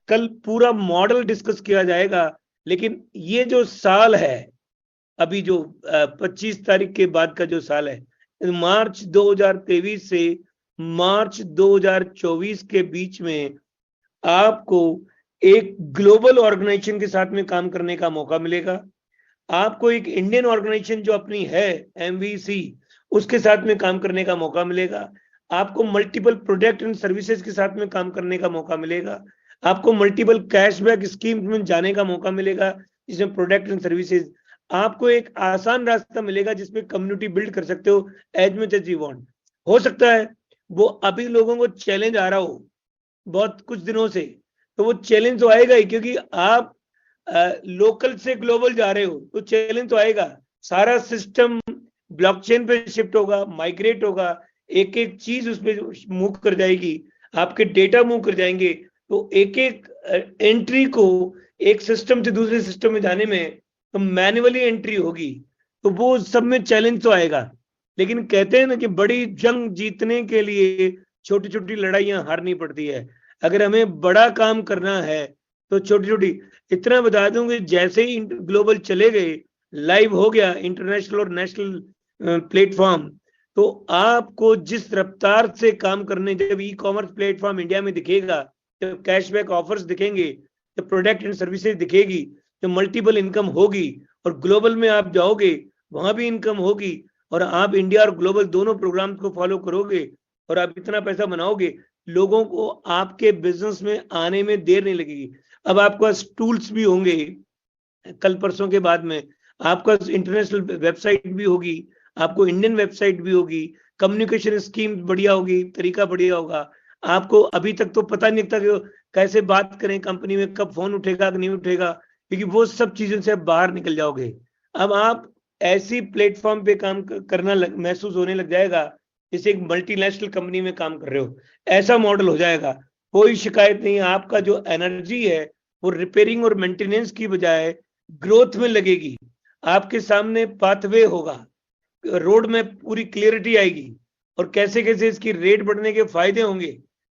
कल पूरा model discuss किया जाएगा। लेकिन ये जो साल है, अभी जो 25 तारीख के बाद का जो साल है, मार्च 2023 से मार्च 2024 के बीच में आपको एक ग्लोबल ऑर्गेनाइजेशन के साथ में काम करने का मौका मिलेगा। आपको एक इंडियन ऑर्गेनाइजेशन जो अपनी है एमवीसी, उसके साथ में काम करने का मौका मिलेगा। आपको मल्टीपल प्रोडक्ट एंड सर्विसेज के साथ में काम करने का मौका मिलेगा। आपको मल्टीपल कैशबैक स्कीम में जाने का मौका मिलेगा, जिसमें प्रोडक्ट एंड सर्विसेज। आपको एक आसान रास्ता मिलेगा जिसमें कम्युनिटी बिल्ड कर सकते हो as much as you want. हो सकता है वो अभी लोगों को चैलेंज आ रहा हो बहुत कुछ दिनों से, तो वो चैलेंज तो आएगा ही, क्योंकि आप लोकल से ग्लोबल जा रहे हो, तो चैलेंज तो आएगा। सारा सिस्टम ब्लॉकचेन पे शिफ्ट होगा, माइग्रेट होगा, एक एक चीज उस पर मूव कर जाएगी, आपके डेटा मूव कर जाएंगे। तो एक एक एंट्री को एक सिस्टम से दूसरे सिस्टम में जाने में तो मैन्युअली एंट्री होगी, तो वो सब में चैलेंज तो आएगा। लेकिन कहते हैं ना कि बड़ी जंग जीतने के लिए छोटी छोटी लड़ाइयां हारनी पड़ती है। अगर हमें बड़ा काम करना है तो छोटी छोटी, इतना बता दूं कि जैसे ही ग्लोबल चले गए, लाइव हो गया इंटरनेशनल और नेशनल प्लेटफॉर्म, तो आपको जिस रफ्तार से काम करने, जब ई कॉमर्स प्लेटफॉर्म इंडिया में दिखेगा, जब कैशबैक ऑफर्स दिखेंगे, जब प्रोडक्ट एंड सर्विसेज दिखेगी, जब मल्टीपल इनकम होगी और ग्लोबल में आप जाओगे वहां भी इनकम होगी, और आप इंडिया और ग्लोबल दोनों प्रोग्राम को फॉलो करोगे और आप इतना पैसा बनाओगे, लोगों को आपके बिजनेस में आने में देर नहीं लगेगी। अब आपके पास टूल्स भी होंगे, कल परसों के बाद में आपका इंटरनेशनल वेबसाइट भी होगी, आपको इंडियन वेबसाइट भी होगी, कम्युनिकेशन स्कीम बढ़िया होगी, तरीका बढ़िया होगा। आपको अभी तक तो पता नहीं लगता कि कैसे बात करें कंपनी में, कब फोन उठेगा कि नहीं उठेगा, क्योंकि वो सब चीजों से आप बाहर निकल जाओगे। अब आप ऐसी प्लेटफॉर्म पे काम करना महसूस होने लग जाएगा जैसे एक मल्टीनेशनल कंपनी में काम कर रहे हो, ऐसा मॉडल हो जाएगा। कोई शिकायत नहीं, आपका जो एनर्जी है वो रिपेयरिंग और मेंटेनेंस की बजाय ग्रोथ में लगेगी। आपके सामने पाथवे होगा, रोड में पूरी क्लियरिटी आएगी, और कैसे कैसे इसकी रेट बढ़ने के फायदे होंगे,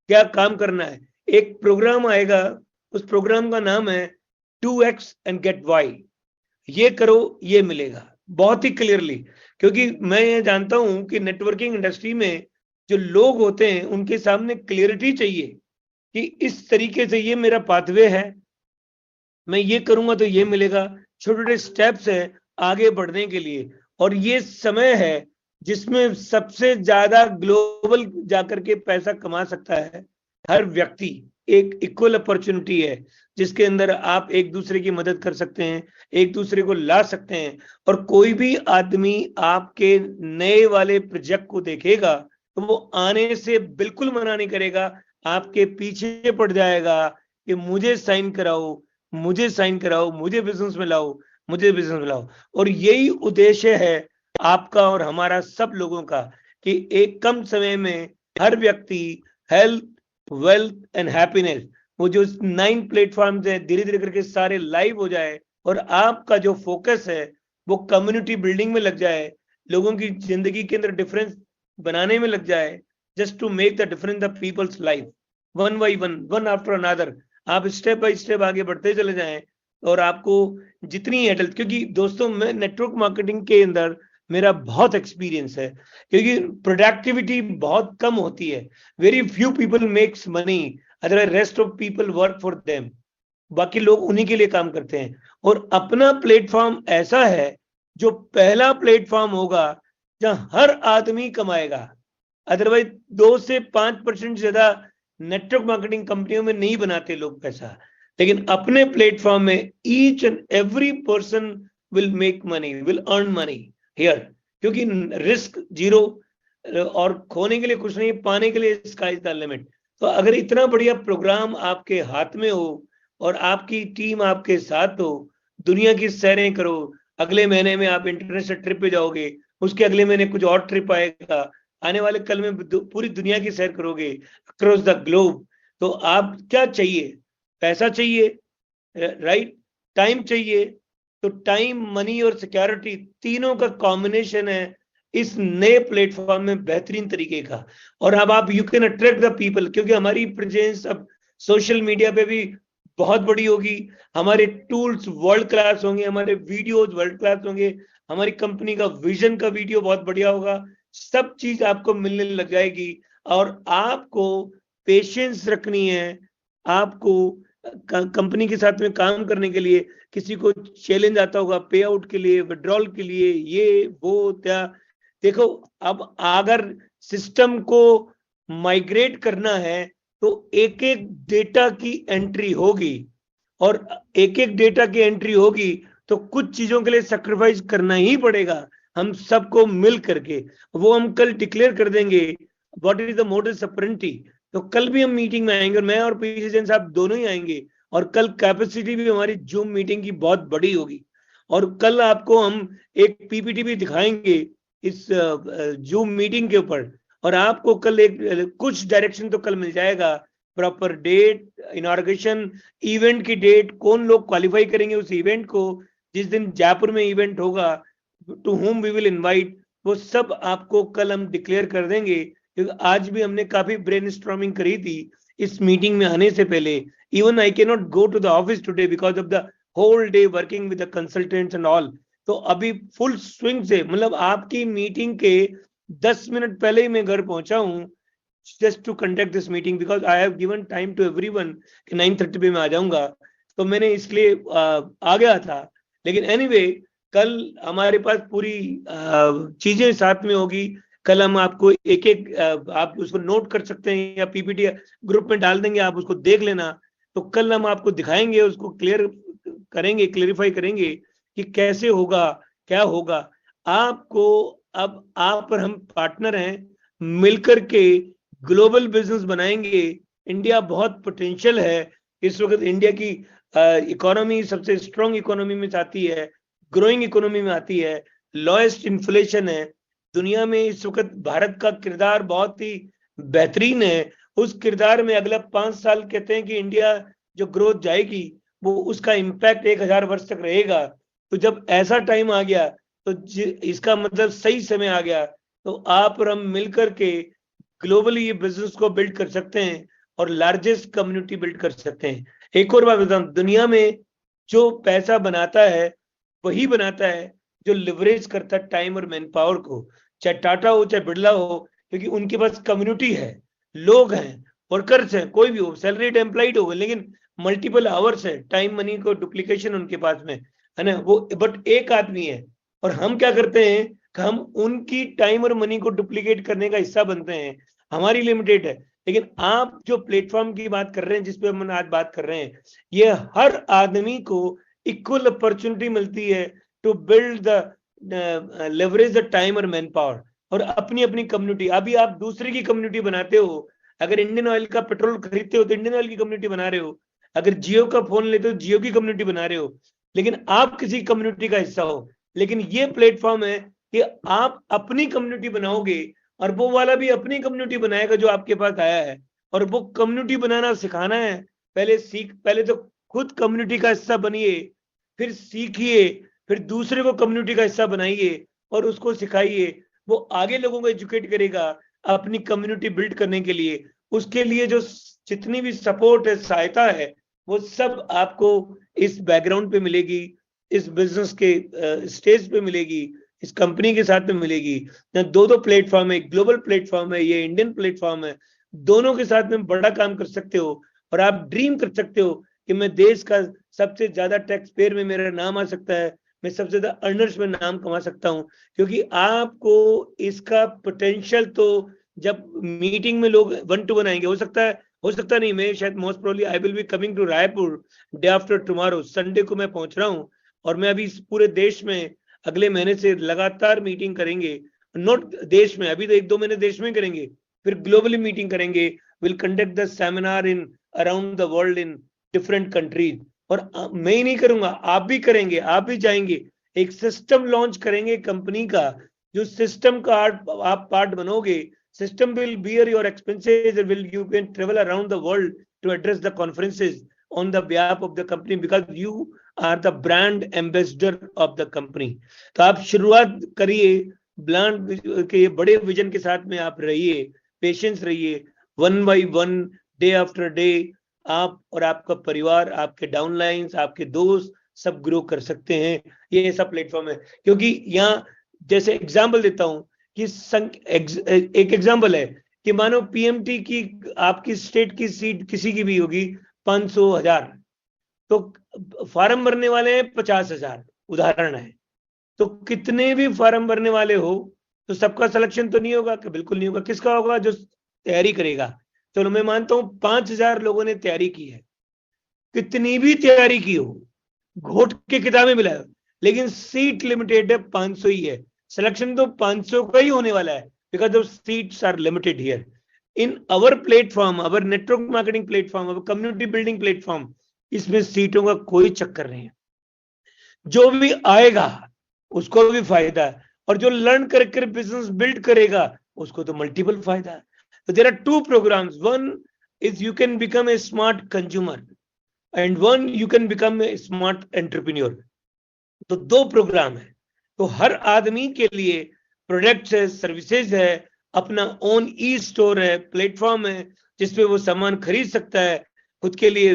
क्या काम करना है। एक प्रोग्राम आएगा, उस प्रोग्राम का नाम है 2x एंड गेट y। ये करो ये मिलेगा, बहुत ही क्लियरली। क्योंकि मैं ये जानता हूं कि नेटवर्किंग इंडस्ट्री में जो लोग होते हैं उनके सामने क्लियरिटी चाहिए कि इस तरीके से ये मेरा पाथवे है, मैं ये करूंगा तो ये मिलेगा। छोटे छोटे स्टेप्स है आगे बढ़ने के लिए, और ये समय है जिसमें सबसे ज्यादा ग्लोबल जाकर के पैसा कमा सकता है हर व्यक्ति। एक इक्वल अपॉर्चुनिटी है जिसके अंदर आप एक दूसरे की मदद कर सकते हैं, एक दूसरे को ला सकते हैं, और कोई भी आदमी आपके नए वाले प्रोजेक्ट को देखेगा तो वो आने से बिल्कुल मना नहीं करेगा, आपके पीछे पड़ जाएगा कि मुझे साइन कराओ, मुझे साइन कराओ, मुझे बिजनेस में लाओ, मुझे बिजनेस में लाओ। और यही उद्देश्य है आपका और हमारा सब लोगों का, कि एक कम समय में हर व्यक्ति हेल्थ, वेल्थ एंड हैप्पीनेस, वो जो 9 प्लेटफॉर्म्स है धीरे धीरे करके सारे लाइव हो जाए, और आपका जो फोकस है वो कम्युनिटी बिल्डिंग में लग जाए, लोगों की जिंदगी के अंदर डिफरेंस बनाने में लग जाए, just to make the difference the people's life, one by one, one after another. आप स्टेप बाय स्टेप आगे बढ़ते चले जाएं, और आपको जितनी हेल्थ, क्योंकि दोस्तों मैं नेटवर्क मार्केटिंग के अंदर मेरा बहुत एक्सपीरियंस है, क्योंकि प्रोडक्टिविटी बहुत कम होती है। Very few people makes money, otherwise rest of people work for them. बाकी लोग उन्हीं के लिए काम करते हैं। और अपना प्लेटफॉर्म ऐसा है जो पहला प्लेटफॉर्म होगा जहां हर आदमी कमाएगा। अदरवाइज 2 से 5% ज्यादा नेटवर्क मार्केटिंग कंपनियों में नहीं बनाते लोग पैसा, लेकिन अपने प्लेटफॉर्म में each and every person will make money, will earn money here, क्योंकि रिस्क जीरो, और खोने के लिए कुछ नहीं, पाने के लिए स्काई इज द लिमिट। तो अगर इतना बढ़िया प्रोग्राम आपके हाथ में हो और आपकी टीम आपके साथ हो, दुनिया की सैरें करो, अगले महीने में आप इंटरनेशनल ट्रिप पे जाओगे, उसके अगले महीने कुछ और ट्रिप आएगा, आने वाले कल में पूरी दुनिया की सैर करोगे अक्रॉस द ग्लोब। तो आप क्या चाहिए? पैसा चाहिए, राइट, टाइम चाहिए। तो टाइम, मनी और सिक्योरिटी, तीनों का कॉम्बिनेशन है इस नए प्लेटफॉर्म में बेहतरीन तरीके का। और अब आप you can attract the people, क्योंकि हमारी प्रेजेंस अब सोशल मीडिया पे भी बहुत बड़ी होगी, हमारे टूल्स वर्ल्ड क्लास होंगे, हमारे वीडियोस वर्ल्ड क्लास होंगे, हमारी कंपनी का विजन का वीडियो बहुत बढ़िया होगा, सब चीज आपको मिलने लग जाएगी। और आपको पेशेंस रखनी है, आपको कंपनी के साथ में काम करने के लिए किसी को चैलेंज आता होगा पे आउट के लिए, विड्रॉल के लिए, ये वो क्या, देखो अब अगर सिस्टम को माइग्रेट करना है तो एक एक डेटा की एंट्री होगी, और एक एक डेटा की एंट्री होगी तो कुछ चीजों के लिए सेक्रीफाइस करना ही पड़ेगा हम सबको मिल करके। वो हम कल डिक्लेयर कर देंगे what is the modus operandi. तो कल भी हम मीटिंग में आएंगे, और मैं और पीसी जैन साहब दोनों ही आएंगे, और कल कैपेसिटी भी हमारी जूम मीटिंग की बहुत बड़ी होगी। और कल आपको हम एक पीपीटी भी दिखाएंगे इस जूम मीटिंग के ऊपर, और आपको कल एक कुछ डायरेक्शन तो कल मिल जाएगा, प्रॉपर डेट, इनॉर्गेशन, इवेंट की डेट, कौन लोग क्वालिफाई करेंगे उस इवेंट को, जिस दिन जयपुर में इवेंट होगा, to whom we will invite, वो सब आपको कल हम डिक्लेयर कर देंगे। क्योंकि आज भी हमने काफी ब्रेनस्टॉर्मिंग करी थी इस मीटिंग में आने से पहले। Even I can not go to the office today because of the whole day working with the consultants and all. तो अभी फुल स्विंग से, मतलब आपकी मीटिंग के 10 मिनट पहले ही मैं घर पहुंचा हूं, just to conduct this meeting, because I have given time to everyone कि 9:30 पे मैं आ जाऊंगा, तो मैंने इसलिए आ गया था। लेकिन एनीवे कल हमारे पास पूरी चीजें साथ में होगी। कल हम आपको एक एक आप उसको नोट कर सकते हैं या पीपीटी ग्रुप में डाल देंगे, आप उसको देख लेना। तो कल हम आपको दिखाएंगे, उसको क्लियर करेंगे, क्लेरिफाई करेंगे कि कैसे होगा, क्या होगा। आपको अब आप और हम पार्टनर हैं, मिलकर के ग्लोबल बिजनेस बनाएंगे। इंडिया बहुत पोटेंशियल है इस वक्त, इंडिया की इकोनॉमी सबसे स्ट्रॉन्ग इकोनॉमी में आती है, ग्रोइंग इकोनॉमी में आती है, लोएस्ट इन्फ्लेशन है दुनिया में इस वक्त। भारत का किरदार बहुत ही बेहतरीन है। उस किरदार में अगला 5 साल कहते हैं कि इंडिया जो ग्रोथ जाएगी वो उसका इम्पैक्ट 1000 वर्ष तक रहेगा। तो जब ऐसा टाइम आ गया तो इसका मतलब सही समय आ गया, तो आप और हम मिलकर के ग्लोबली ये बिजनेस को बिल्ड कर सकते हैं और लार्जेस्ट कम्युनिटी बिल्ड कर सकते हैं। एक और बात बताऊं, दुनिया में जो पैसा बनाता है वही बनाता है जो लिवरेज करता है टाइम और मैन पावर को, चाहे टाटा हो चाहे बिरला हो, क्योंकि उनके पास कम्युनिटी है, लोग हैं, वर्कर्स हैं, कोई भी हो, सैलरीड एम्प्लॉयड हो, लेकिन मल्टीपल आवर्स है, टाइम मनी को डुप्लीकेशन उनके पास में है ना, वो बट एक आदमी है। और हम क्या करते हैं कि हम उनकी टाइम और मनी को डुप्लीकेट करने का हिस्सा बनते हैं। हमारी लिमिटेड है, लेकिन आप जो प्लेटफॉर्म की बात कर रहे हैं, जिसपे हम आज बात कर रहे हैं, ये हर आदमी को इक्वल अपॉर्चुनिटी मिलती है to build the leverage the time और मैन पावर और अपनी अपनी कम्युनिटी। अभी आप दूसरे की कम्युनिटी बनाते हो, अगर इंडियन ऑयल का पेट्रोल खरीदते हो तो इंडियन ऑयल की कम्युनिटी बना रहे हो, अगर जियो का फोन लेते हो जियो की कम्युनिटी बना रहे हो, लेकिन आप किसी कम्युनिटी का हिस्सा हो। लेकिन ये प्लेटफॉर्म है कि आप अपनी कम्युनिटी बनाओगे और वो वाला भी अपनी कम्युनिटी बनाएगा जो आपके पास आया है, और वो कम्युनिटी बनाना सिखाना है। पहले तो खुद कम्युनिटी का हिस्सा बनिए, फिर सीखिए, फिर दूसरे को कम्युनिटी का हिस्सा बनाइए और उसको सिखाइए। वो आगे लोगों को एजुकेट करेगा अपनी कम्युनिटी बिल्ड करने के लिए। उसके लिए जो जितनी भी सपोर्ट है, सहायता है, वो सब आपको इस बैकग्राउंड पे मिलेगी, इस बिजनेस के स्टेज पे मिलेगी, इस कंपनी के साथ में मिलेगी। दो प्लेटफॉर्म है, ग्लोबल प्लेटफॉर्म है, ये इंडियन प्लेटफॉर्म है। दोनों के साथ में बड़ा काम कर सकते हो और आप ड्रीम कर सकते हो कि मैं देश का सबसे ज्यादा टैक्स पेयर में मेरा नाम आ सकता है, मैं सबसे ज्यादा अर्नर्स में नाम कमा सकता हूं। क्योंकि आपको इसका पोटेंशियल तो जब मीटिंग में लोग 1 to 1 आएंगे, हो सकता नहीं, मैं शायद most probably I will be coming to Raipur day after tomorrow, Sunday को मैं पहुंच रहा हूं। और मैं अभी पूरे देश में अगले महीने से लगातार मीटिंग करेंगे, नॉट देश में, अभी तो 1-2 महीने देश में करेंगे, फिर ग्लोबली मीटिंग करेंगे। Will conduct the seminar in around the world in different countries. और मैं ही नहीं करूंगा, आप भी करेंगे, आप भी जाएंगे। एक सिस्टम लॉन्च करेंगे कंपनी का, जो सिस्टम का आप पार्ट बनोगे। System will bear your expenses, will you can travel around the world to address the conferences on the behalf of the company because you are the brand ambassador of the company। तो आप शुरुआत करिए brand के बड़े vision के साथ में, आप रहिए, पेशेंस रहिए, 1 by 1 डे आफ्टर डे आप और आपका परिवार, आपके डाउनलाइंस, आपके दोस्त सब ग्रो कर सकते हैं। ये ऐसा प्लेटफॉर्म है। क्योंकि यहाँ जैसे एग्जाम्पल देता हूं कि एक एग्जाम्पल है कि मानो पीएमटी की आपकी स्टेट की सीट किसी की भी होगी 500,000, तो फॉर्म भरने वाले हैं 50,000, उदाहरण है। तो कितने भी फॉर्म भरने वाले हो तो सबका सिलेक्शन तो नहीं होगा, कि बिल्कुल नहीं होगा। किसका होगा? जो तैयारी करेगा। चलो मैं मानता हूं 5,000 लोगों ने तैयारी की है, कितनी भी तैयारी की हो, घोट के किताबें मिला, लेकिन सीट लिमिटेड है, 500 ही है। सिलेक्शन तो 500 का ही होने वाला है, because of seats are limited here. In our platform, our network marketing platform, our community building platform, इसमें सीटों का कोई चक्कर नहीं है। जो भी आएगा उसको भी फायदा है, और जो लर्न करके बिजनेस बिल्ड करेगा उसको तो मल्टीपल फायदा है। तो there are two programs, one is you can become a smart consumer and one you can become a smart entrepreneur. तो दो प्रोग्राम है। तो हर आदमी के लिए प्रोडक्ट्स है, सर्विसेज है, अपना ओन ई स्टोर है, प्लेटफॉर्म है जिसपे वो सामान खरीद सकता है, खुद के लिए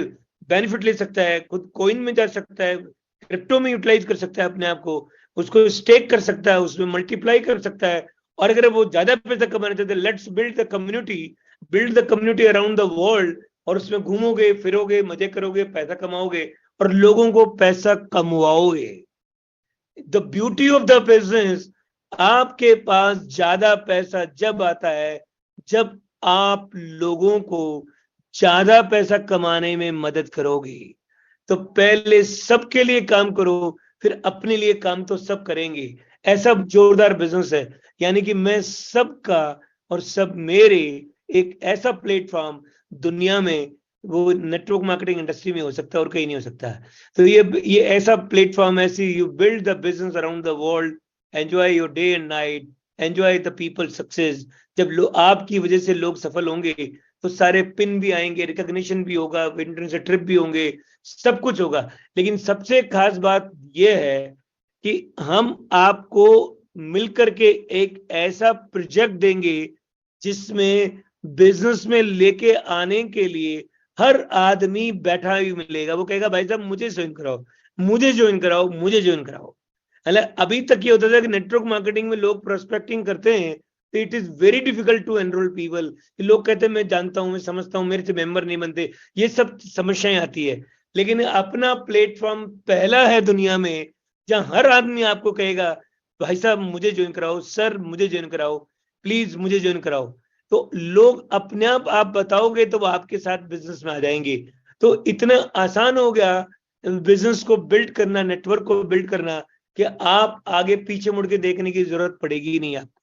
बेनिफिट ले सकता है, खुद कोइन में जा सकता है, क्रिप्टो में यूटिलाइज कर सकता है अपने आप को, उसको स्टेक कर सकता है, उसमें मल्टीप्लाई कर सकता है। और अगर वो ज्यादा पैसा कमाना चाहते हैं, let's build the community around the world, और उसमें घूमोगे फिरोगे, मजे करोगे, पैसा कमाओगे और लोगों को पैसा कमवाओगे। The beauty of the business, आपके पास ज्यादा पैसा जब आता है जब आप लोगों को ज्यादा पैसा कमाने में मदद करोगे। तो पहले सबके लिए काम करो, फिर अपने लिए काम तो सब करेंगे। ऐसा जोरदार बिजनेस है, यानी कि मैं सबका और सब मेरे, एक ऐसा प्लेटफॉर्म दुनिया में वो नेटवर्क मार्केटिंग इंडस्ट्री में हो सकता है और कहीं नहीं हो सकता है। तो ये ऐसा प्लेटफॉर्म, ऐसी you build the business around the world, enjoy your day and night, enjoy the people success. जब आपकी वजह से लोग सफल होंगे तो सारे पिन भी आएंगे, रिकॉग्निशन भी होगा, इंटरनेशनल ट्रिप भी होंगे, सब कुछ होगा। लेकिन सबसे खास बात यह है कि हम आपको मिलकर के एक ऐसा प्रोजेक्ट देंगे जिसमें बिजनेस में लेके आने के लिए हर आदमी बैठा ही मिलेगा। वो कहेगा भाई साहब मुझे ज्वाइन कराओ, मुझे ज्वाइन कराओ, मुझे ज्वाइन कराओ। अभी तक ये होता था कि नेटवर्क मार्केटिंग में लोग प्रोस्पेक्टिंग करते हैं तो it is very difficult to enrol people. लोग कहते हैं मैं जानता हूं, मैं समझता हूं, मेरे से मेंबर नहीं बनते, ये सब समस्याएं आती है। लेकिन अपना प्लेटफॉर्म पहला है दुनिया में जहां हर आदमी आपको कहेगा भाई साहब मुझे ज्वाइन कराओ, सर मुझे ज्वाइन कराओ, प्लीज मुझे ज्वाइन कराओ। तो लोग अपने आप बताओगे तो वो आपके साथ बिजनेस में आ जाएंगे। तो इतना आसान हो गया बिजनेस को बिल्ड करना, नेटवर्क को बिल्ड करना, कि आप आगे पीछे मुड़ के देखने की जरूरत पड़ेगी ही नहीं आपको।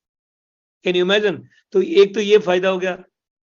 Can you imagine? तो एक तो ये फायदा हो गया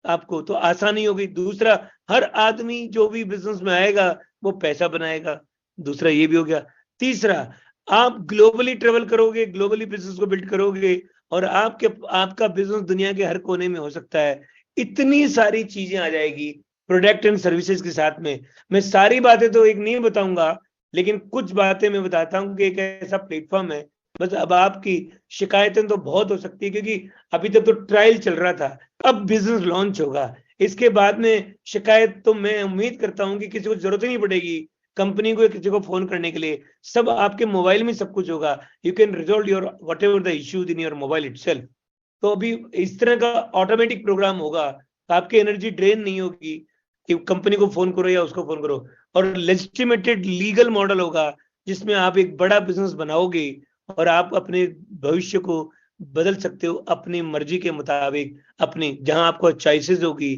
आपको, तो आसानी हो गई। दूसरा, हर आदमी जो भी बिजनेस में आएगा वो पैसा बनाएगा, दूसरा ये भी हो गया। तीसरा, आप ग्लोबली ट्रेवल करोगे, ग्लोबली बिजनेस को बिल्ड करोगे और आपका बिजनेस दुनिया के हर कोने में हो सकता है। इतनी सारी चीजें आ जाएगी प्रोडक्ट एंड सर्विसेज के साथ में। मैं सारी बातें तो एक नहीं बताऊंगा, लेकिन कुछ बातें मैं बताता हूं कि एक ऐसा प्लेटफॉर्म है। बस अब आपकी शिकायतें तो बहुत हो सकती है क्योंकि अभी तक तो ट्रायल चल रहा था, अब बिजनेस लॉन्च होगा। इसके बाद में शिकायत तो मैं उम्मीद करता हूं कि किसी को जरूरत ही नहीं पड़ेगी कंपनी को किसी को फोन करने के लिए, सब आपके मोबाइल में सब कुछ होगा। You can resolve your what ever the issues in your mobile itself. तो अभी इस तरह का ऑटोमेटिक प्रोग्राम होगा तो आपकी एनर्जी ड्रेन नहीं होगी कि कंपनी को फोन करो या उसको फोन करो। और लेजिटिमेटेड लीगल मॉडल होगा जिसमें आप एक बड़ा बिजनेस बनाओगे और आप अपने भविष्य को बदल सकते हो अपनी मर्जी के मुताबिक, अपनी जहां आपको चॉइसेस होगी,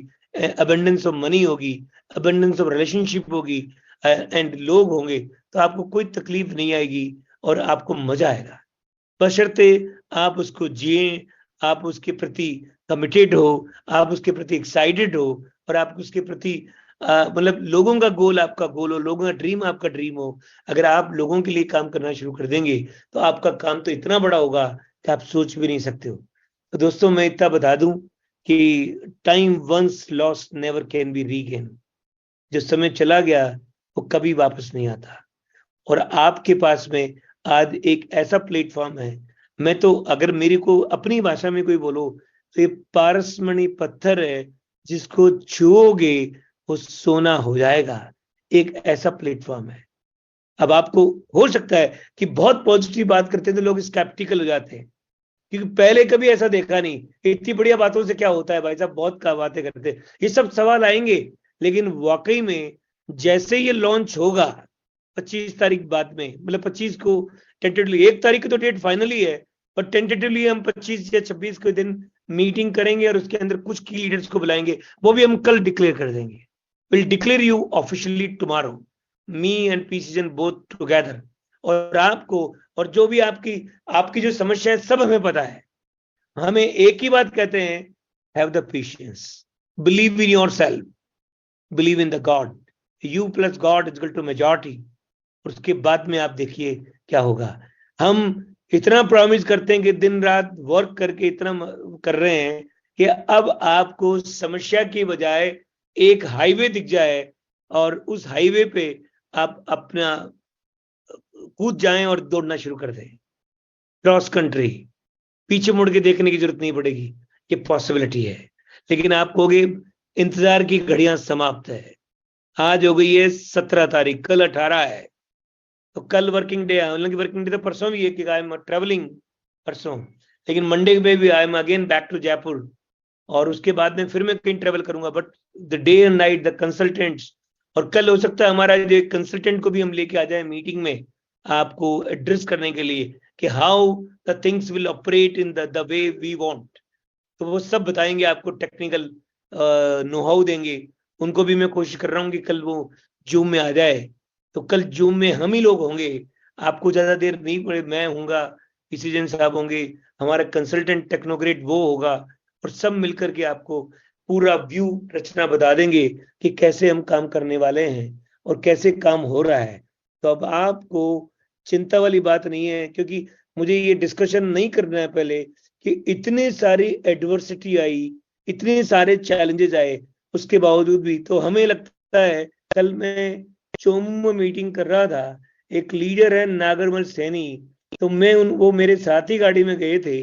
अबंडेंस ऑफ मनी होगी, अबंडेंस ऑफ रिलेशनशिप होगी, एंड लोग होंगे, तो आपको कोई तकलीफ नहीं आएगी और आपको मजा आएगा, बशर्ते आप उसको जिए, आप उसके प्रति कमिटेड हो, आप उसके प्रति एक्साइटेड हो और आप उसके प्रति मतलब लोगों का गोल आपका गोल हो, लोगों का ड्रीम आपका ड्रीम हो। अगर आप लोगों के लिए काम करना शुरू कर देंगे तो आपका काम तो इतना बड़ा होगा कि आप सोच भी नहीं सकते हो। तो दोस्तों मैं इतना बता दूं कि time once lost never can be regain. जो समय चला गया वो कभी वापस नहीं आता। और आपके पास में आज एक ऐसा प्लेटफॉर्म है, मैं तो अगर मेरी को अपनी भाषा में कोई बोलो तो ये पारसमणि पत्थर है जिसको छुओगे वो सोना हो जाएगा। एक ऐसा प्लेटफॉर्म है। अब आपको हो सकता है कि बहुत पॉजिटिव बात करते हैं तो लोग स्केप्टिकल हो जाते हैं, क्योंकि पहले कभी ऐसा देखा नहीं। इतनी बढ़िया बातों से क्या होता है भाई साहब, बहुत का बातें करते हैं, ये सब सवाल आएंगे। लेकिन वाकई में जैसे ये लॉन्च होगा 25 तारीख बाद में, मतलब 25 को टेंटेटिवली, 1 तारीख की तो डेट फाइनली है, पर टेंटेटिवली हम 25 या 26 के दिन मीटिंग करेंगे और उसके अंदर कुछ की लीडर्स को बुलाएंगे, वो भी हम कल डिक्लेयर कर देंगे। Will declare you officially tomorrow, me and पीसीजन बोथ टुगेदर। और आपको, और जो भी आपकी आपकी जो समस्या है सब हमें पता है। हमें एक ही बात कहते हैं, have the patience, believe in yourself, believe in the god, you plus god is equal to majority. उसके बाद में आप देखिए क्या होगा। हम इतना प्रॉमिस करते हैं कि दिन रात वर्क करके इतना कर रहे हैं कि अब आपको समस्या की बजाय एक हाईवे दिख जाए और उस हाईवे पे आप अपना कूद जाएं और दौड़ना शुरू कर दें क्रॉस कंट्री। पीछे मुड़ के देखने की जरूरत नहीं पड़ेगी, ये पॉसिबिलिटी है। लेकिन आप कहोगे इंतजार की घड़ियां समाप्त है। आज हो गई है 17 तारीख, कल 18 है, तो कल वर्किंग डे है। हालांकि वर्किंग डे तो परसों भी है कि आई एम ट्रेवलिंग परसों, लेकिन मंडे पे भी I am again back to Jaipur, और उसके बाद में फिर मैं कहीं ट्रेवल करूंगा। But the day and night the consultants, और कल हो सकता है हमारा जो कंसल्टेंट को भी हम लेके आ जाए मीटिंग में आपको एड्रेस करने के लिए कि how the things will operate in the way we want. तो वो सब बताएंगे आपको, टेक्निकल नो हाउ देंगे। उनको भी मैं कोशिश कर रहा हूँ कि कल वो जूम में आ जाए। तो कल जूम में हम ही लोग होंगे, आपको ज्यादा देर नहीं पड़े, मैं होऊंगा, डिसीजन साहब होंगे, हमारा कंसल्टेंट टेक्नोक्रेट वो होगा, और सब मिलकर के आपको पूरा व्यू रचना बता देंगे कि कैसे हम काम करने वाले हैं और कैसे काम हो रहा है। तो अब आपको चिंता वाली बात नहीं है, क्योंकि मुझे ये डिस्कशन नहीं करना है पहले कि इतने सारी एडवर्सिटी आई, इतने सारे चैलेंजेस आए, उसके बावजूद भी तो हमें लगता है। कल मैं चोमू मीटिंग कर रहा था, एक लीडर है नागरमल सैनी, तो मैं वो मेरे साथ ही गाड़ी में गए थे।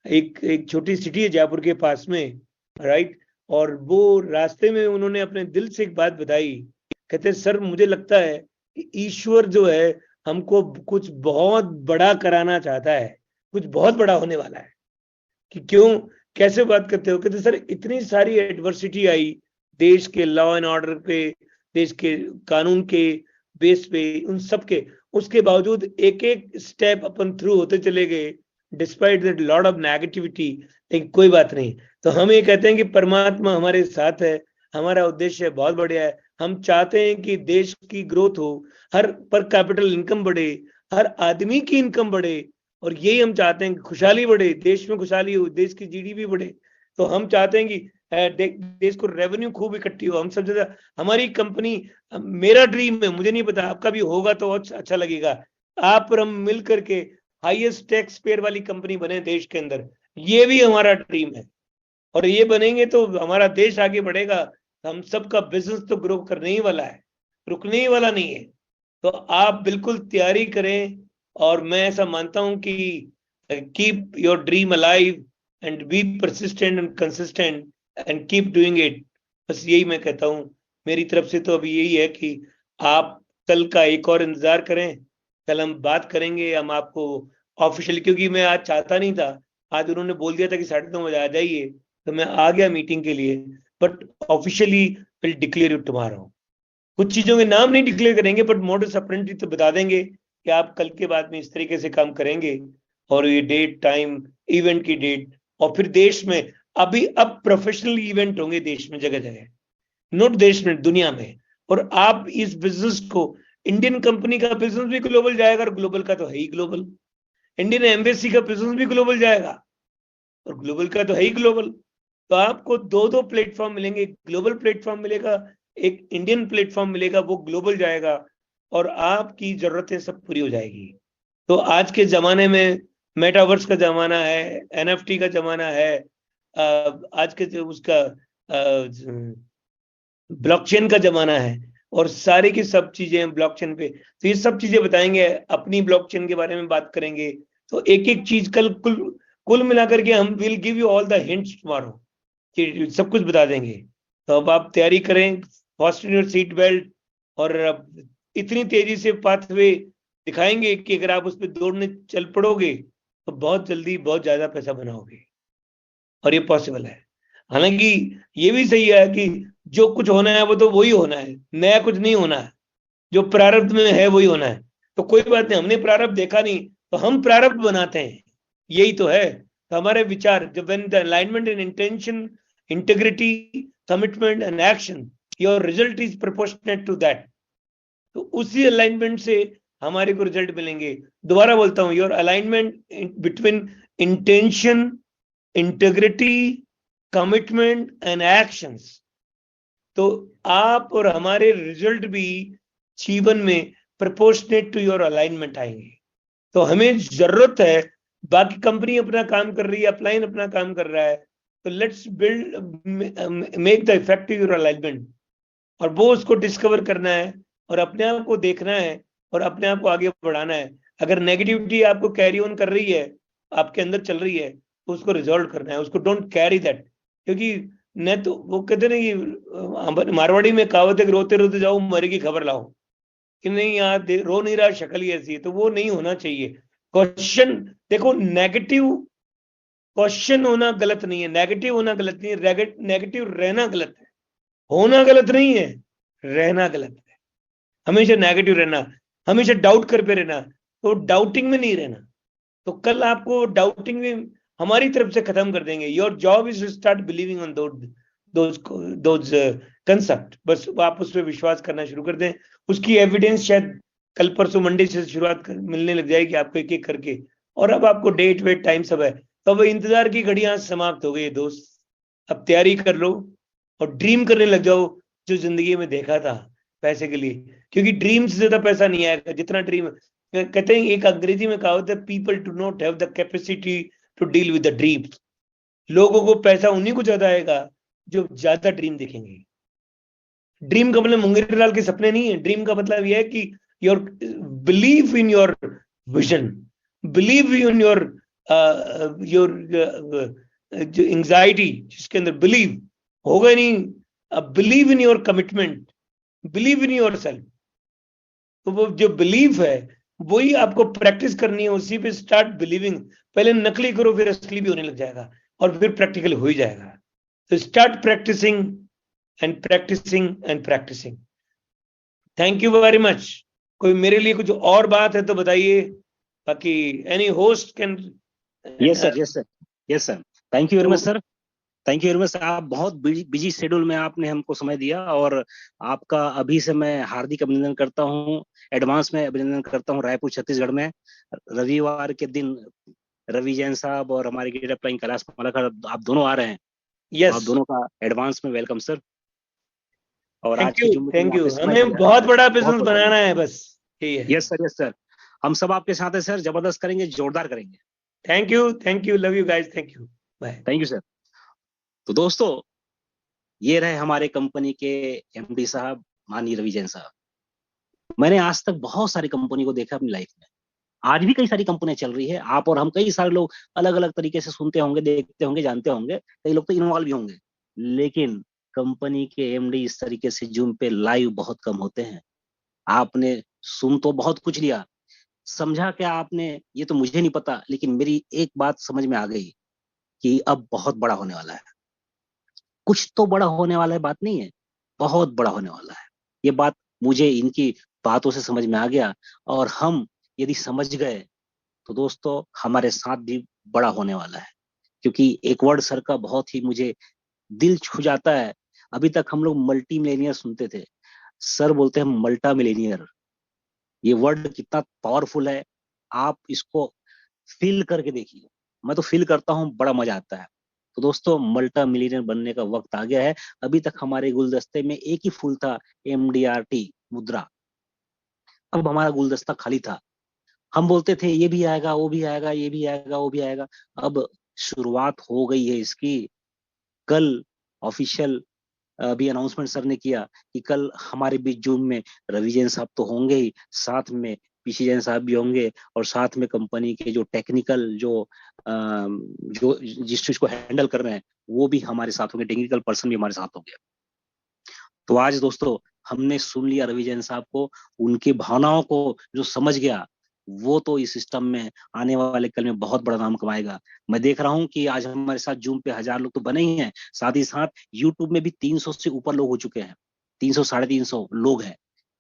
एक छोटी सिटी है जयपुर के पास में, राइट। और वो रास्ते में उन्होंने अपने दिल से एक बात बताई, कहते सर मुझे लगता है कि ईश्वर जो है हमको कुछ बहुत बड़ा कराना चाहता है, कुछ बहुत बड़ा होने वाला है। कि क्यों, कैसे बात करते हो? कहते सर इतनी सारी एडवर्सिटी आई देश के लॉ एंड ऑर्डर पे, देश के कानून के बेस पे, उन सब के, उसके बावजूद एक एक स्टेप अपन थ्रू होते चले गए despite that lot of negativity. लेकिन कोई बात नहीं, तो हम ये कहते हैं कि परमात्मा हमारे साथ है, हमारा उद्देश्य बहुत बढ़िया है। हम चाहते हैं कि देश की ग्रोथ हो, हर पर कैपिटल इनकम बढ़े, हर आदमी की इनकम बढ़े, और यही हम चाहते हैं कि खुशहाली बढ़े, देश में खुशहाली हो, देश की जीडीपी बढ़े। तो हम चाहते हैं कि देश को रेवेन्यू खूब इकट्ठी हो। हम सब ज्यादा हमारी कंपनी, मेरा ड्रीम है, मुझे नहीं पता आपका भी होगा तो अच्छा लगेगा, आप और हम मिल करके हाईएस्ट टैक्स पेयर वाली कंपनी बने देश के अंदर। ये भी हमारा ड्रीम है, और ये बनेंगे तो हमारा देश आगे बढ़ेगा। हम सबका बिजनेस तो ग्रो करने ही वाला है, रुकने ही वाला नहीं है। तो आप बिल्कुल तैयारी करें, और मैं ऐसा मानता हूं कि keep your dream alive and be persistent and consistent and keep doing it. बस यही मैं कहता हूं मेरी तरफ से। तो अभी यही है कि आप कल का एक और इंतजार करें, कल हम बात करेंगे, हम आपको ऑफिशियली, क्योंकि मैं आज चाहता नहीं था, आज उन्होंने बोल दिया था कि 9:30 बजे आ जाइए, तो मैं आ गया मीटिंग के लिए। But officially will declare you tomorrow. कुछ चीजों के नाम नहीं डिक्लेयर करेंगे, बट मॉडस ऑपरेंडी तो बता देंगे कि आप कल के बाद में इस तरीके से काम करेंगे, और ये डेट, टाइम, इवेंट की डेट, और फिर देश में अब प्रोफेशनल इवेंट होंगे देश में जगह जगह, नॉट देश में, दुनिया में। और आप इस बिजनेस को, इंडियन कंपनी का बिजनेस भी ग्लोबल जाएगा, और ग्लोबल का तो है ही ग्लोबल। इंडियन एम्बेसी का बिजनेस भी ग्लोबल जाएगा, और ग्लोबल का तो है ही ग्लोबल। तो आपको दो दो प्लेटफॉर्म मिलेंगे, एक ग्लोबल प्लेटफॉर्म मिलेगा, एक इंडियन प्लेटफॉर्म मिलेगा, वो ग्लोबल जाएगा, और आपकी जरूरतें सब पूरी हो जाएगी। तो आज के जमाने में मेटावर्स का जमाना है, एनएफटी का जमाना है, आज के जो उसका ब्लॉकचेन का जमाना है, और सारी की सब चीजें ब्लॉकचेन पे। तो ये सब चीजें बताएंगे, अपनी ब्लॉकचेन के बारे में बात करेंगे। तो एक एक चीज कल कुल मिलाकर के हम will give you all the hints tomorrow, कि सब कुछ बता देंगे। तो अब आप तैयारी करें, फास्टन योर सीट बेल्ट, और इतनी तेजी से पाथवे दिखाएंगे कि अगर आप उस पर दौड़ने चल पड़ोगे तो बहुत जल्दी बहुत ज्यादा पैसा बनाओगे, और ये पॉसिबल है। हालांकि ये भी सही है कि जो कुछ होना है वो तो वही होना है, नया कुछ नहीं होना है, जो प्रारब्ध में है वही होना है। तो कोई बात नहीं, हमने प्रारब्ध देखा नहीं तो हम प्रारब्ध बनाते हैं, यही तो है। तो हमारे विचार, जब when the alignment in intention, integrity, commitment and action, your result is proportionate to that, तो उसी अलाइनमेंट से हमारे को रिजल्ट मिलेंगे। दोबारा बोलता हूं, your alignment between intention, integrity, commitment and actions, तो आप और हमारे रिजल्ट भी जीवन में प्रोपोर्शनेट टू योर अलाइनमेंट आएंगे। तो हमें जरूरत है, बाकी कंपनी अपना काम कर रही है, अपलाइन अपना काम कर रहा है, तो let's build make the effective your alignment, और वो उसको डिस्कवर करना है और अपने आप को देखना है और अपने आप को आगे बढ़ाना है। अगर नेगेटिविटी आपको कैरी ऑन कर रही है, आपके अंदर चल रही है, तो उसको रिजॉल्व करना है, उसको डोंट कैरी दैट। क्योंकि न तो वो कहते ना कि मारवाड़ी में कहावत है कि रोते रोते जाओ मरे की खबर लाओ, कि नहीं यार रो नहीं रहा, शक्ल ही ऐसी है, तो वो नहीं होना चाहिए। क्वेश्चन देखो, नेगेटिव क्वेश्चन होना गलत नहीं है, नेगेटिव होना गलत नहीं है, नेगेटिव रहना गलत है। होना गलत नहीं है, रहना गलत है। हमेशा नेगेटिव रहना, हमेशा डाउट करते रहना, तो डाउटिंग में नहीं रहना, तो कल आपको डाउटिंग में हमारी तरफ से खत्म कर देंगे। Your job is to start believing on those concept. बस आप उस पर विश्वास करना शुरू कर दें, उसकी एविडेंस शायद कल परसों मंडे से शुरुआत मिलने लग जाएगी आपको एक एक करके, और अब आपको डेट वेट टाइम सब है। तो अब इंतजार की घड़ियां समाप्त हो गई दोस्त, अब तैयारी कर लो और ड्रीम करने लग जाओ जो जिंदगी में देखा था पैसे के लिए, क्योंकि ड्रीम से ज्यादा पैसा नहीं आएगा जितना ड्रीम। कहते हैं, एक अंग्रेजी में कहावत है, people do not have the capacity to deal with the dreams. लोगों को पैसा उन्हीं को ज्यादा आएगा जो ज्यादा ड्रीम देखेंगे। ड्रीम का मतलब मुंगेरीलाल के सपने नहीं है, ड्रीम का मतलब यह है कि your believe in your vision, believe in your जो एंजाइटी जिसके अंदर बिलीव होगा नहीं, believe in your commitment, believe in your self. तो वो जो बिलीव है वही आपको प्रैक्टिस करनी है, उसी पे स्टार्ट बिलीविंग। पहले नकली करो फिर असली भी होने लग जाएगा और फिर प्रैक्टिकल हो ही जाएगा। तो start practising and practising and practising. Thank you very much. कोई मेरे लिए कुछ और बात है तो बताइए, बाकी any host can. Yes sir, yes sir, yes sir, thank you very much sir, thank you very much. आप बहुत बिजी शेड्यूल में आपने हमको समय दिया, और आपका अभी से मैं हार्दिक अभिनंदन करता हूँ, एडवांस में अभिनंदन करता हूँ। रायपुर छत्तीसगढ़ में रविवार के दिन रवि जैन साहब और हमारे गेट अप्लाइंग कैलाश मालाकर, आप दोनों आ रहे हैं। यस, आप दोनों का एडवांस में वेलकम सर। और थैंक आज यू, की जुम्मे के लिए थैंक यू। आपने समय हमें दिया, बहुत बड़ा बहुत बिजनेस बहुत बनाना है, बस यही है। यस सर, यस सर, हम सब आपके साथ हैं सर, जबरदस्त करेंगे, जोरदार करेंगे। Thank you, thank you, love you guys, thank you, bye. Thank you sir. तो दोस्तों, ये रहे हमारे कंपनी के एमडी साहब, माननीय रवि जैन साहब। मैंने आज तक बहुत सारी कंपनी को देखा अपनी लाइफ में, आज भी कई सारी कंपनियां चल रही है। आप और हम, कई सारे लोग अलग अलग तरीके से सुनते होंगे, देखते होंगे, जानते होंगे, कई लोग तो इन्वॉल्व भी होंगे। लेकिन कंपनी के एमडी इस तरीके से जूम पे लाइव बहुत कम होते हैं। आपने सुन तो बहुत कुछ लिया, समझा क्या आपने ये तो मुझे नहीं पता, लेकिन मेरी एक बात समझ में आ गई कि अब बहुत बड़ा होने वाला है। कुछ तो बड़ा होने वाला है, बात नहीं है, बहुत बड़ा होने वाला है। ये बात मुझे इनकी बातों से समझ में आ गया, और हम यदि समझ गए तो दोस्तों हमारे साथ भी बड़ा होने वाला है। क्योंकि एक वर्ड सर का बहुत ही मुझे दिल छू जाता है। अभी तक हम लोग मल्टी मिलेनियर सुनते थे, सर बोलते हैं मल्टा मिलेनियर। ये वर्ड कितना पावरफुल है, आप इसको फील करके देखिए। मैं तो फील करता हूँ, बड़ा मजा आता है। तो दोस्तों, मल्टा मिलियनर बनने का वक्त आ गया है। अभी तक हमारे गुलदस्ते में एक ही फूल था, MDRT मुद्रा। अब हमारा गुलदस्ता खाली था। हम बोलते थे ये भी आएगा, वो भी आएगा, ये भी आएगा, वो भी आएगा। अब शुरुआत हो गई है इसकी। कल ऑफिशियल अभी अनाउंसमेंट सर ने किया कि कल हमारे बीच जूम में रवि जैन साहब तो होंगे ही, साथ में पीसी जैन साहब भी होंगे, और साथ में कंपनी के जो टेक्निकल जो जिस चीज को हैंडल कर रहे हैं वो भी हमारे साथ होंगे, टेक्निकल पर्सन भी हमारे साथ होंगे। तो आज दोस्तों हमने सुन लिया रवि जैन साहब को, उनकी भावनाओं को जो समझ गया वो तो इस सिस्टम में आने वाले कल में बहुत बड़ा नाम कमाएगा। मैं देख रहा हूँ कि आज हमारे साथ जूम पे 1000 लोग तो बने ही हैं, साथ ही साथ यूट्यूब में भी 300 से ऊपर लोग हो चुके हैं, 300 350 लोग हैं।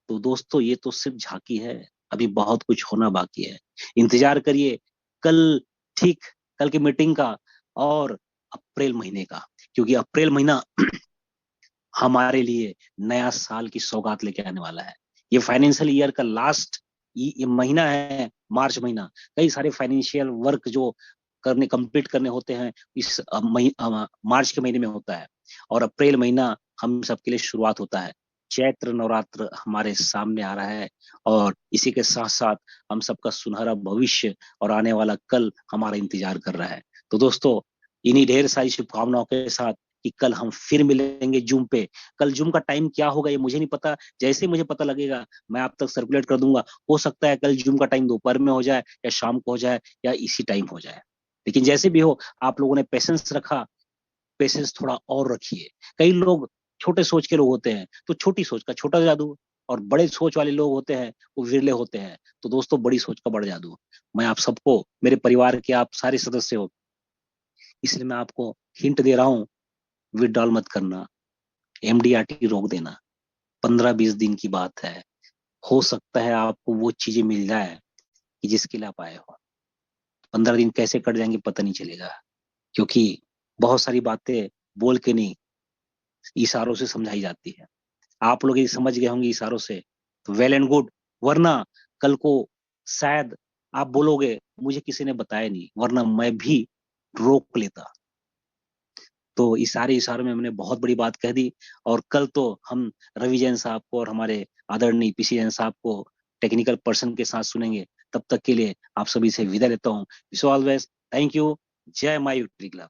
तो दोस्तों ये तो सिर्फ झांकी है, अभी बहुत कुछ होना बाकी है। इंतजार करिए कल, ठीक कल की मीटिंग का और अप्रैल महीने का, क्योंकि अप्रैल महीना हमारे लिए नया साल की सौगात लेके आने वाला है। ये फाइनेंशियल ईयर का लास्ट ये महीना है, मार्च महीना। कई सारे फाइनेंशियल वर्क जो करने कंप्लीट करने होते हैं इस मार्च के महीने में होता है, और अप्रैल महीना हम सबके लिए शुरुआत होता है। चैत्र नवरात्र हमारे सामने आ रहा है, और इसी के साथ साथ हम सबका सुनहरा भविष्य और आने वाला कल हमारा इंतजार कर रहा है। तो दोस्तों इन्हीं ढेर सारी शुभकामनाओं के साथ कि कल हम फिर मिलेंगे जूम पे। कल जूम का टाइम क्या होगा ये मुझे नहीं पता, जैसे मुझे पता लगेगा मैं आप तक सर्कुलेट कर दूंगा। हो सकता है कल जूम का टाइम दोपहर में हो जाए, या शाम को हो जाए, या इसी टाइम हो जाए। लेकिन जैसे भी हो, आप लोगों ने पेशेंस रखा, पेशेंस थोड़ा और रखिए। कई लोग छोटे सोच के लोग होते हैं, तो छोटी सोच का छोटा जादू, और बड़े सोच वाले लोग होते हैं वो विरले होते हैं। तो दोस्तों बड़ी सोच का बड़ा जादू। मैं आप सबको, मेरे परिवार के आप सारे सदस्य हो, इसलिए मैं आपको हिंट दे रहा हूँ, विड्रॉल मत करना, एमडीआरटी रोक देना। 15-20 दिन की बात है, हो सकता है आपको वो चीजें मिल जाए कि जिसके लिए आप आए हो। 15 दिन कैसे कट जाएंगे पता नहीं चलेगा, क्योंकि बहुत सारी बातें बोल के नहीं, इशारों से समझाई जाती है। आप लोग ये समझ गए होंगे इशारों से, तो वेल एंड गुड, वरना कल को शायद आप बोलोगे मुझे किसी ने बताया नहीं, वरना मैं भी रोक लेता। तो इशारे इशारों में हमने बहुत बड़ी बात कह दी, और कल तो हम रवि जैन साहब को और हमारे आदरणीय पीसी जैन साहब को टेक्निकल पर्सन के साथ सुनेंगे। तब तक के लिए आप सभी से विदा लेता हूँ। Wish all best, thank you, जय माई यूट्री क्लब।